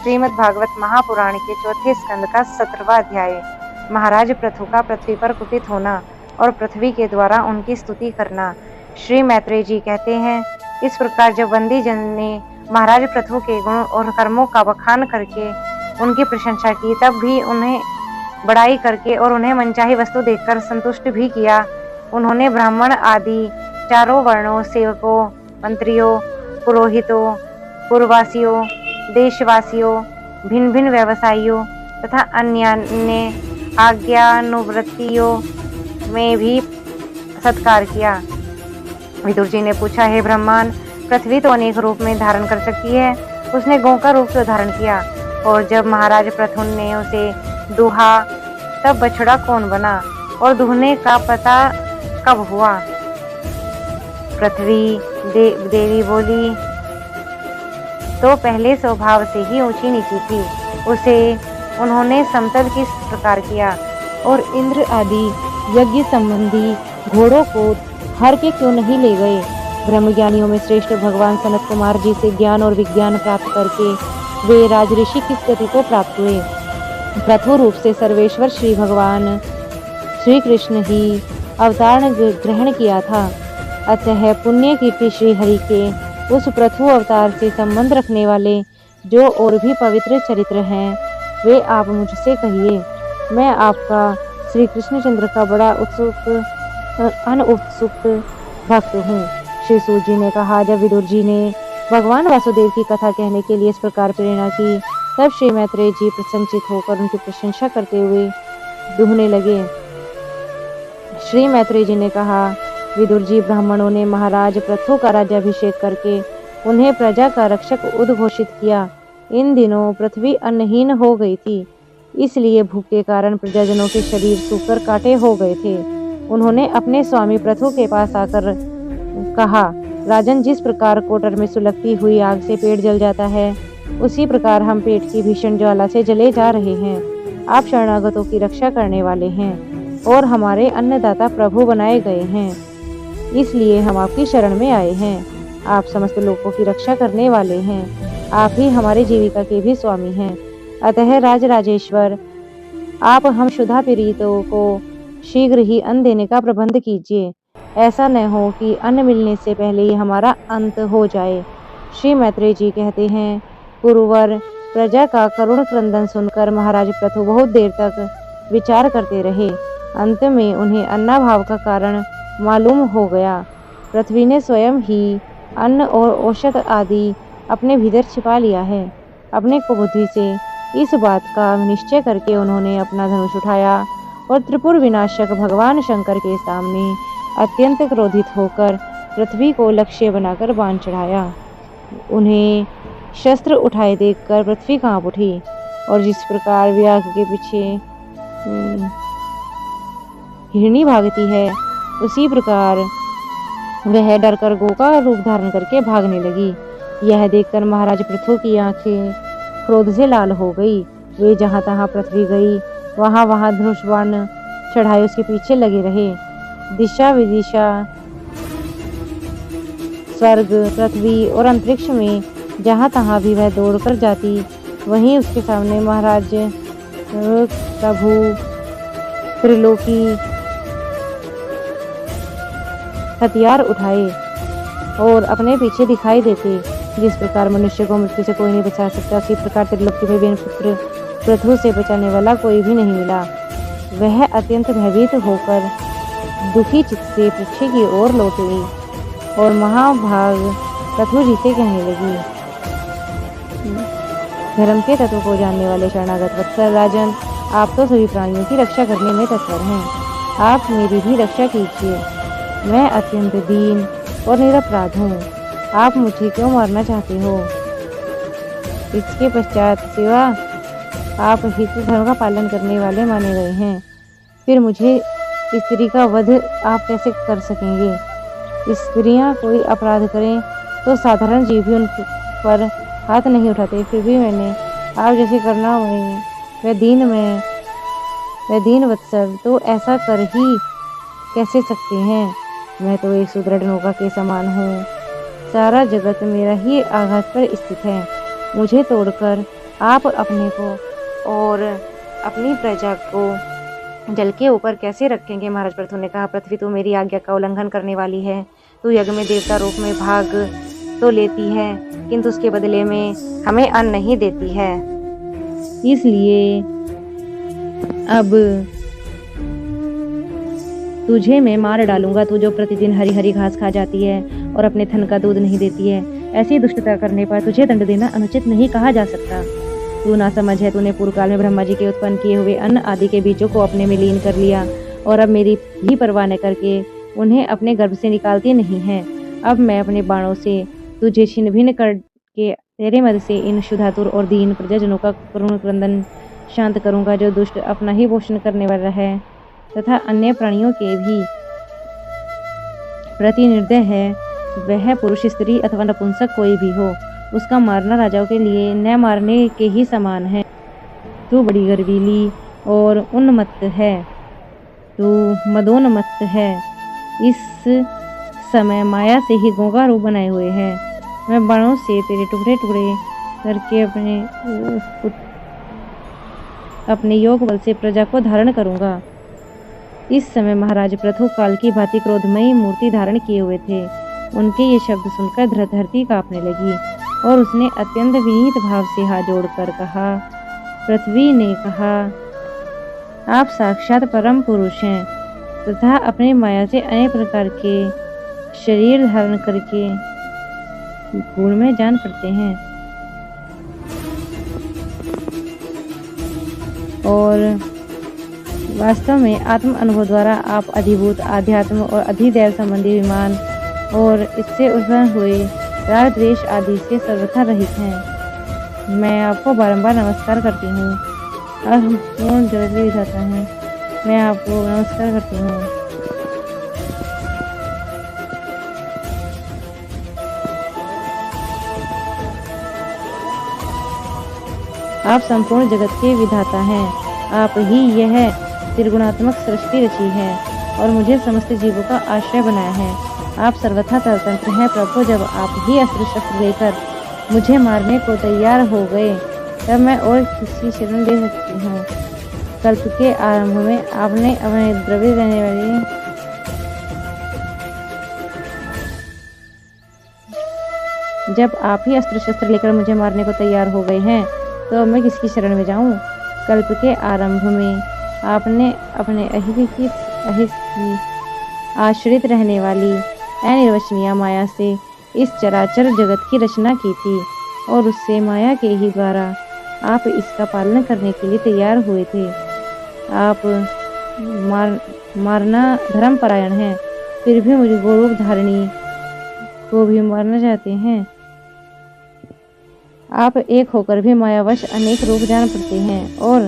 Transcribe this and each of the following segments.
श्रीमद् भागवत महापुराण के चौथे स्कंद का 17वां अध्याय। महाराज पृथु का पृथ्वी पर कुपित होना और पृथ्वी के द्वारा उनकी स्तुति करना। श्री मैत्रेय जी कहते हैं, इस प्रकार जब बंदी जन ने महाराज पृथु के गुण और कर्मों का बखान करके उनकी प्रशंसा की, तब भी उन्हें बड़ाई करके और उन्हें मनचाही वस्तु देकर संतुष्ट भी किया। उन्होंने ब्राह्मण आदि चारों वर्णों, सेवकों, मंत्रियों, पुरोहितों, पुरवासियों, देशवासियों, भिन्न भिन्न व्यवसायियों तथा अन्य आज्ञानुवृत्तियों में भी सत्कार किया। विदुर जी ने पूछा, हे ब्रह्मन, पृथ्वी तो अनेक रूप में धारण कर सकती है, उसने गौ का रूप क्यों धारण किया? और जब महाराज पृथु ने उसे दूहा तब बछड़ा कौन बना और दूहने का पता कब हुआ? पृथ्वी देवी बोली, तो पहले स्वभाव से ही ऊंची नीची थी। उसे उन्होंने समतल किस प्रकार किया और इंद्र आदि यज्ञ संबंधी घोड़ों को हर के क्यों नहीं ले गए? ब्रह्मज्ञानियों में श्रेष्ठ भगवान सनत कुमार जी से ज्ञान और विज्ञान प्राप्त करके वे राजऋषि किस गति को प्राप्त हुए? प्रथम रूप से सर्वेश्वर श्री भगवान श्री कृष्ण ही अवतार ग्रहण किया था। अतः पुण्य कीर्ति श्री हरि के उस प्रथु अवतार से संबंध रखने वाले जो और भी पवित्र चरित्र हैं, वे आप मुझसे कहिए। मैं आपका श्री कृष्णचंद्र का बड़ा अनउत्सुक भक्त हूँ। श्री सूत जी ने कहा, जब विदुर जी ने भगवान वासुदेव की कथा कहने के लिए इस प्रकार प्रेरणा की, तब श्री मैत्रेय जी प्रसन्नचित होकर उनकी प्रशंसा करते हुए दुहने लगे। श्री मैत्रेय जी ने कहा, विदुर जी, ब्राह्मणों ने महाराज पृथु का राज्याभिषेक करके उन्हें प्रजा का रक्षक उद्घोषित किया। इन दिनों पृथ्वी अन्नहीन हो गई थी, इसलिए भूख के कारण प्रजाजनों के शरीर सूखकर काटे हो गए थे। उन्होंने अपने स्वामी पृथु के पास आकर कहा, राजन, जिस प्रकार कोटर में सुलगती हुई आग से पेट जल जाता है, उसी प्रकार हम पेट की भीषण ज्वाला से जले जा रहे हैं। आप शरणागतों की रक्षा करने वाले हैं और हमारे अन्नदाता प्रभु बनाए गए हैं, इसलिए हम आपकी शरण में आए हैं। आप समस्त लोगों की रक्षा करने वाले हैं, आप ही हमारे जीविका के भी स्वामी हैं। अतः राजराजेश्वर, आप हम क्षुधा पीड़ितों को शीघ्र ही अन्न देने का प्रबंध कीजिए। ऐसा न हो कि अन्न मिलने से पहले ही हमारा अंत हो जाए। श्री मैत्रेय जी कहते हैं, पुरवर प्रजा का करुण क्रंदन सुनकर महाराज पृथु बहुत देर तक विचार करते रहे। अंत में उन्हें अन्नाभाव का कारण मालूम हो गया। पृथ्वी ने स्वयं ही अन्न और औषध आदि अपने भीतर छिपा लिया है। अपने कुबुद्धि से इस बात का निश्चय करके उन्होंने अपना धनुष उठाया और त्रिपुर विनाशक भगवान शंकर के सामने अत्यंत क्रोधित होकर पृथ्वी को लक्ष्य बनाकर बाण चढ़ाया। उन्हें शस्त्र उठाए देखकर पृथ्वी कांप उठी और जिस प्रकार व्याघ्र के पीछे हिरणी भागती है, उसी प्रकार वह डरकर गौ का रूप धारण करके भागने लगी। यह देखकर महाराज पृथु की आंखें क्रोध से लाल हो गई। वे जहां तहां पृथ्वी गई, वहां वहां धनुष बाण चढ़ाए उसके पीछे लगे रहे। दिशा विदिशा, स्वर्ग, पृथ्वी और अंतरिक्ष में जहां तहां भी वह दौड़कर जाती, वहीं उसके सामने महाराज प्रभु त्रिलोकी हथियार उठाए और अपने पीछे दिखाई देते। जिस प्रकार मनुष्य को मृत्यु से कोई नहीं बचा सकता, उसी प्रकार त्रिलोकी में बेन पुत्र पृथु से बचाने वाला कोई भी नहीं मिला। वह अत्यंत भयभीत होकर दुखी चित्त से पीछे की ओर लौट गई और महाभाग पृथु जी से कहने लगी, धर्म के तत्व को जानने वाले शरणागत वत्सल राजन, आप तो सभी प्राणियों की रक्षा करने में तत्पर हैं। आप मेरी भी रक्षा कीजिए। मैं अत्यंत दीन और निरपराध हूँ। आप मुझे क्यों मारना चाहते हो? इसके पश्चात सिवा आप हित धर्म का पालन करने वाले माने गए हैं, फिर मुझे स्त्री का वध आप कैसे कर सकेंगे? स्त्रियां कोई अपराध करें तो साधारण जीव भी उन पर हाथ नहीं उठाते, फिर भी मैंने आप जैसे करना वह दीन वत्सल तो ऐसा कर ही कैसे सकते हैं? मैं तो एक सुदृढ़ नौका के समान हूँ। सारा जगत मेरा ही आघात पर स्थित है। मुझे तोड़कर आप अपने को और अपनी प्रजा को जल के ऊपर कैसे रखेंगे? महाराज पृथु ने कहा, पृथ्वी तो मेरी आज्ञा का उल्लंघन करने वाली है। तू यज्ञ में देवता रूप में भाग तो लेती है, किंतु उसके बदले में हमें अन्न नहीं देती है। इसलिए अब तुझे मैं मार डालूंगा, तू जो प्रतिदिन हरी हरी घास खा जाती है और अपने थन का दूध नहीं देती है। ऐसी दुष्टता करने पर तुझे दंड देना अनुचित नहीं कहा जा सकता। तू ना समझ है, तूने पूर्व काल में ब्रह्मा जी के उत्पन्न किए हुए अन्न आदि के बीजों को अपने में लीन कर लिया और अब मेरी भी परवाह न करके उन्हें अपने गर्भ से निकालती नहीं है। अब मैं अपने बाणों से तुझे छिन्न भिन्न करके तेरे मद से इन क्षुधातुर और दीन प्रजाजनों का करुण क्रंदन शांत करूंगा। जो दुष्ट अपना ही पोषण करने वाला है तथा अन्य प्राणियों के भी प्रति निर्दय है, वह पुरुष, स्त्री अथवा नपुंसक कोई भी हो, उसका मारना राजाओं के लिए न मारने के ही समान है। तू बड़ी गर्वीली और उन्मत्त है, तू मदोन्मत्त है। इस समय माया से ही गोगा रूप बनाए हुए है। मैं बाणों से तेरे टुकड़े टुकड़े करके अपने योग बल से प्रजा को धारण करूंगा। इस समय महाराज पृथु काल की भांति क्रोधमयी मूर्ति धारण किए हुए थे। उनके ये शब्द सुनकर धरती कांपने लगी और उसने अत्यंत विनीत भाव से हाथ जोड़कर कहा। पृथ्वी ने कहा, आप साक्षात परम पुरुष हैं तथा अपने माया से अनेक प्रकार के शरीर धारण करके गुण में जान पड़ते हैं और वास्तव में आत्म अनुभव द्वारा आप अधिभूत, आध्यात्म और अधिदैव संबंधी विमान और इससे उत्पन्न हुए राग द्वेष आदि से सर्वथा रहित हैं। मैं आपको बारंबार नमस्कार करती हूँ। अब पूर्ण जगत के विधाता हैं, मैं आपको नमस्कार करती हूँ। आप संपूर्ण जगत के विधाता हैं। आप ही यह त्रिगुणात्मक सृष्टि रची है और मुझे समस्त जीवों का आश्रय बनाया है। आप सर्वथा स्वतंत्र हैं प्रभु। जब आप ही अस्त्र शस्त्र लेकर मुझे मारने को तैयार हो गए, तब मैं और किसी शरण ले सकती हूँ। कल्प के आरंभ में आपने अपने द्रव्य देने वाली जब आप ही अस्त्र शस्त्र लेकर मुझे मारने को तैयार हो गए हैं, तो मैं किसकी शरण में जाऊं? कल्प के आरंभ में आपने अपने अहित की आश्रित रहने वाली अनिर्वचनीय माया से इस चराचर जगत की रचना की थी और उससे माया के ही द्वारा आप इसका पालन करने के लिए तैयार हुए थे। आप मारना धर्म परायण हैं, फिर भी मुझे गोरूप धारिणी को भी मारना चाहते हैं। आप एक होकर भी मायावश अनेक रूप जान पड़ते हैं और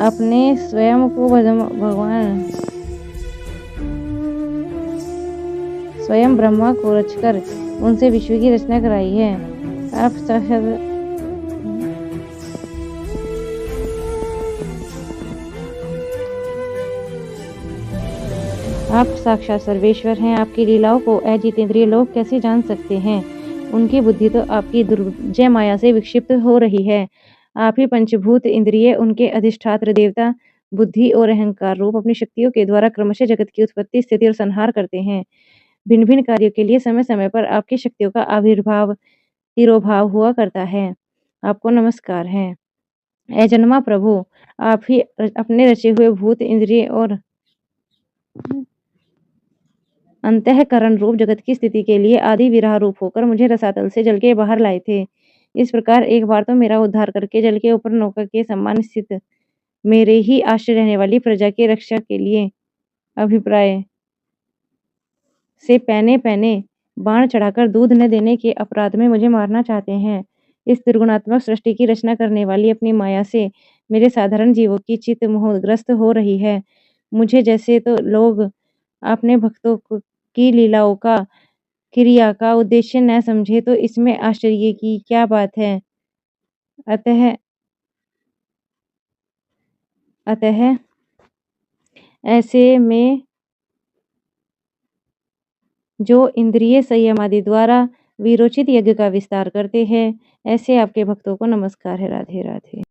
अपने स्वयं को भगवान स्वयं ब्रह्मा को रचकर उनसे विश्व की रचना कराई है। आप साक्षात सर्वेश्वर हैं। आपकी लीलाओं को अजितेंद्रिय लोग कैसे जान सकते हैं? उनकी बुद्धि तो आपकी दुर्जय माया से विक्षिप्त हो रही है। आप ही पंचभूत इंद्रिय, उनके अधिष्ठात्र देवता, बुद्धि और अहंकार रूप अपनी शक्तियों के द्वारा क्रमशः जगत की उत्पत्ति, स्थिति और संहार करते हैं। भिन्न भिन्न कार्यों के लिए समय समय पर आपकी शक्तियों का आविर्भाव, तिरोभाव हुआ करता है। आपको नमस्कार है। अजन्मा प्रभु, आप ही अपने रचे हुए भूत, इंद्रिय और अंतःकरण रूप जगत की स्थिति के लिए आदि विराह रूप होकर मुझे रसातल से जल के बाहर लाए थे। इस प्रकार एक बार तो मेरा उद्धार करके जल के ऊपर नौका के समान स्थित मेरे ही आश्रय रहने वाली प्रजा की रक्षा के लिए अभिप्राय से पैने पैने बाण चढ़ाकर दूध न देने के अपराध में मुझे मारना चाहते हैं। इस त्रिगुणात्मक सृष्टि की रचना करने वाली अपनी माया से मेरे साधारण जीवों की चित्त मोहग्रस्त हो रही है। मुझे जैसे तो लोग अपने भक्तों की लीलाओं का, क्रिया का उद्देश्य न समझे तो इसमें आश्चर्य की क्या बात है। अतः ऐसे में जो इंद्रिय संयम आदि द्वारा वीरोचित यज्ञ का विस्तार करते हैं। ऐसे आपके भक्तों को नमस्कार है। राधे राधे।